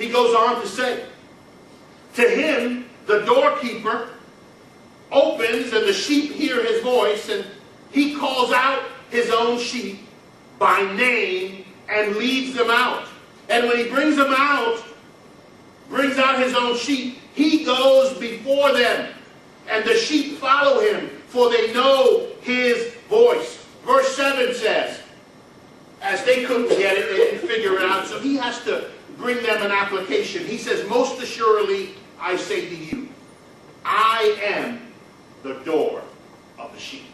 he goes on to say, to him, the doorkeeper opens, and the sheep hear his voice, and he calls out his own sheep by name and leads them out. And when he brings out his own sheep, he goes before them, and the sheep follow him, for they know his voice. Verse 7 says, as they couldn't get it, they didn't figure it out, so he has to bring them an application. He says, most assuredly, I say to you, I am the door of the sheep.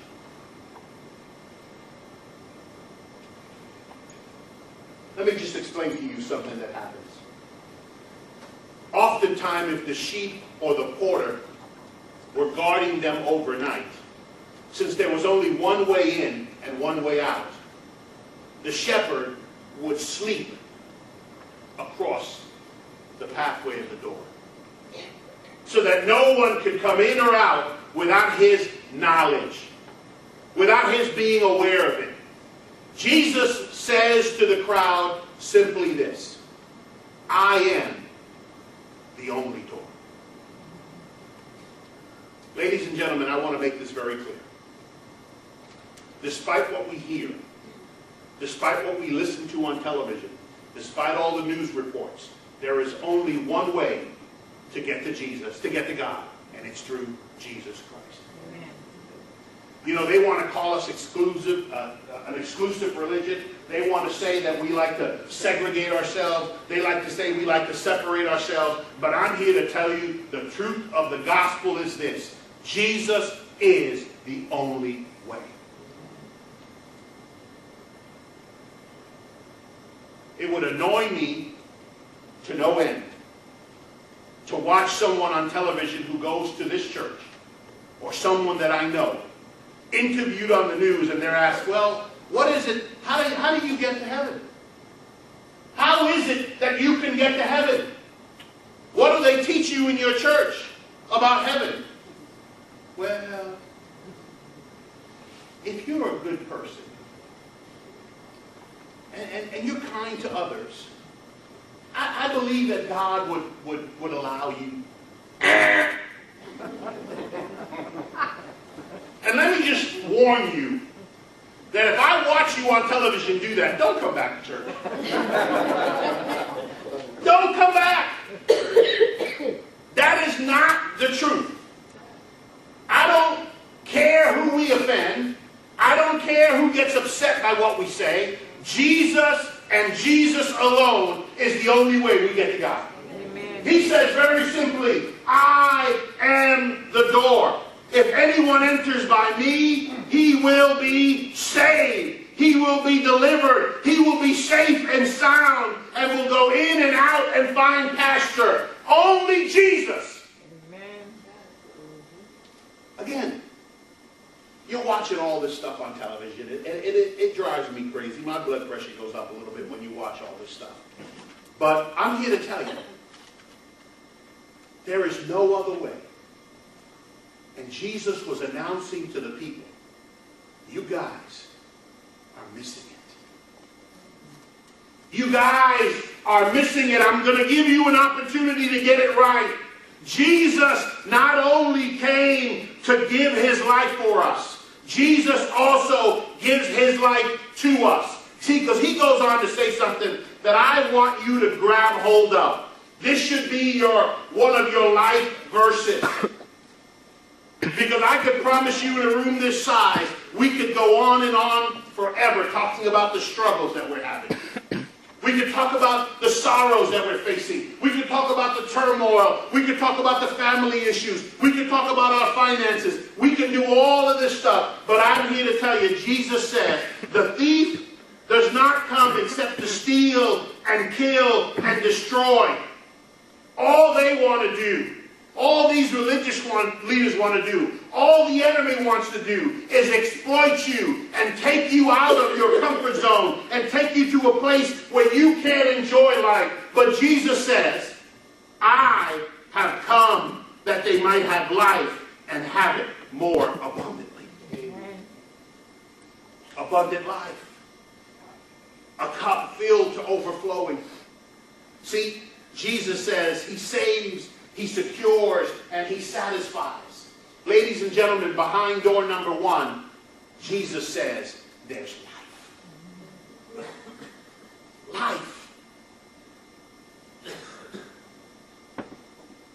Let me just explain to you something that happens. Oftentimes, if the sheep or the porter were guarding them overnight, since there was only one way in and one way out, the shepherd would sleep across the pathway of the door, so that no one could come in or out without his knowledge, without his being aware of it. Jesus says to the crowd simply this, I am the only door. Ladies and gentlemen, I want to make this very clear. Despite what we hear, despite what we listen to on television, despite all the news reports, there is only one way to get to Jesus, to get to God, and it's through Jesus Christ. Amen. You know, they want to call us exclusive, an exclusive religion. They want to say that we like to segregate ourselves. They like to say we like to separate ourselves. But I'm here to tell you the truth of the gospel is this. Jesus is the only way. It would annoy me to no end to watch someone on television who goes to this church, or someone that I know, interviewed on the news, and they're asked, well, what is it, how do you get to heaven? How is it that you can get to heaven? What do they teach you in your church about heaven? Well, if you're a good person, and you're kind to others, I believe that God would allow you. And let me just warn you that if I watch you on television do that, don't come back to church. Don't come back. That is not the truth. I don't care who we offend. I don't care who gets upset by what we say. Jesus and Jesus alone is the only way we get to God. Amen. He says very simply, I am the door. If anyone enters by me, he will be saved. He will be delivered. He will be safe and sound and will go in and out and find pasture. Only Jesus. Amen. Again, you're watching all this stuff on television. It drives me crazy. My blood pressure goes up a little bit when you watch all this stuff. But I'm here to tell you, there is no other way. And Jesus was announcing to the people, you guys are missing it. You guys are missing it. I'm going to give you an opportunity to get it right. Jesus not only came to give his life for us, Jesus also gives his life to us. See, because he goes on to say something that I want you to grab hold of. This should be one of your life verses. Because I could promise you in a room this size, we could go on and on forever talking about the struggles that we're having. We could talk about the sorrows that we're facing. We could talk about the turmoil. We could talk about the family issues. We could talk about our finances. We could do all of this stuff. But I'm here to tell you, Jesus said, the thief does not come except to steal and kill and destroy. All they want to do, all these religious leaders want to do, all the enemy wants to do is exploit you and take you out of your comfort zone and take you to a place where you can't enjoy life. But Jesus says, I have come that they might have life and have it more abundantly. Amen. Abundant life. A cup filled to overflowing. See, Jesus says he saves, he secures, and he satisfies. Ladies and gentlemen, behind door number 1, Jesus says there's life. Life.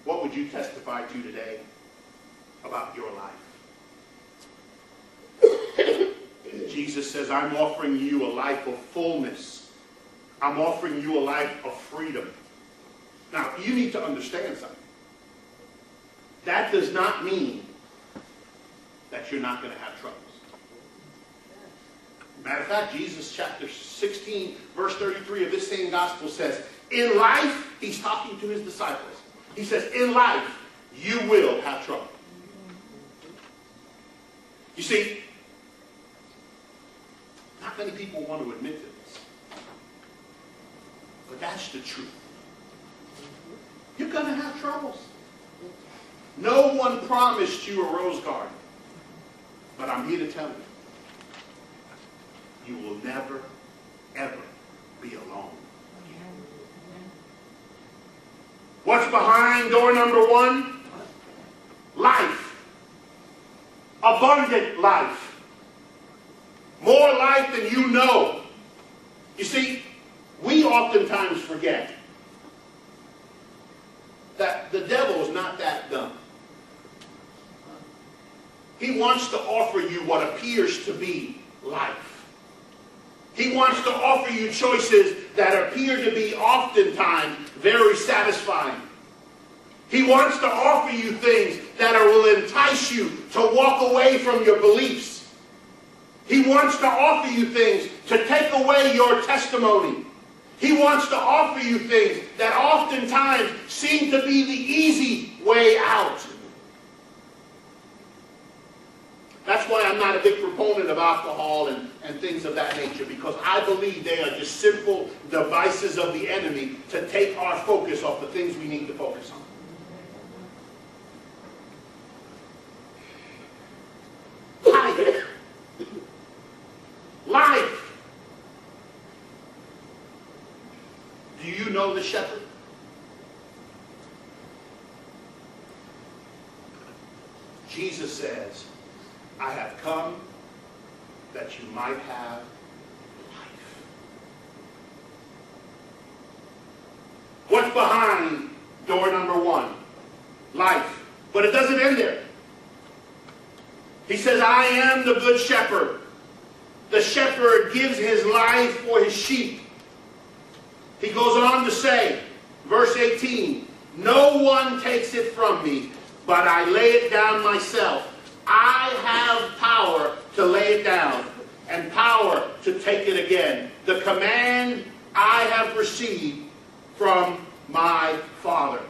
What would you testify to today about your life? Jesus says, I'm offering you a life of fullness. I'm offering you a life of freedom. Now, you need to understand something. That does not mean that you're not going to have troubles. Matter of fact, Jesus chapter 16, verse 33 of this same gospel says, in life, he's talking to his disciples. He says, in life, you will have trouble. You see, not many people want to admit to this. But that's the truth. You're going to have troubles. No one promised you a rose garden. But I'm here to tell you, you will never, ever be alone again. What's behind door number 1? Life. Abundant life. More life than you know. You see, we oftentimes forget that the devil is not that dumb. He wants to offer you what appears to be life. He wants to offer you choices that appear to be oftentimes very satisfying. He wants to offer you things that will entice you to walk away from your beliefs. He wants to offer you things to take away your testimony. He wants to offer you things that oftentimes seem to be the easy way out. That's why I'm not a big proponent of alcohol and things of that nature, because I believe they are just simple devices of the enemy to take our focus off the things we need to focus on. Life. Life. Do you know the shepherd? Jesus says, I have come that you might have life. What's behind door number 1? Life. But it doesn't end there. He says, I am the good shepherd. The shepherd gives his life for his sheep. He goes on to say, verse 18, no one takes it from me, but I lay it down myself. I have power to lay it down and power to take it again. The command I have received from my Father.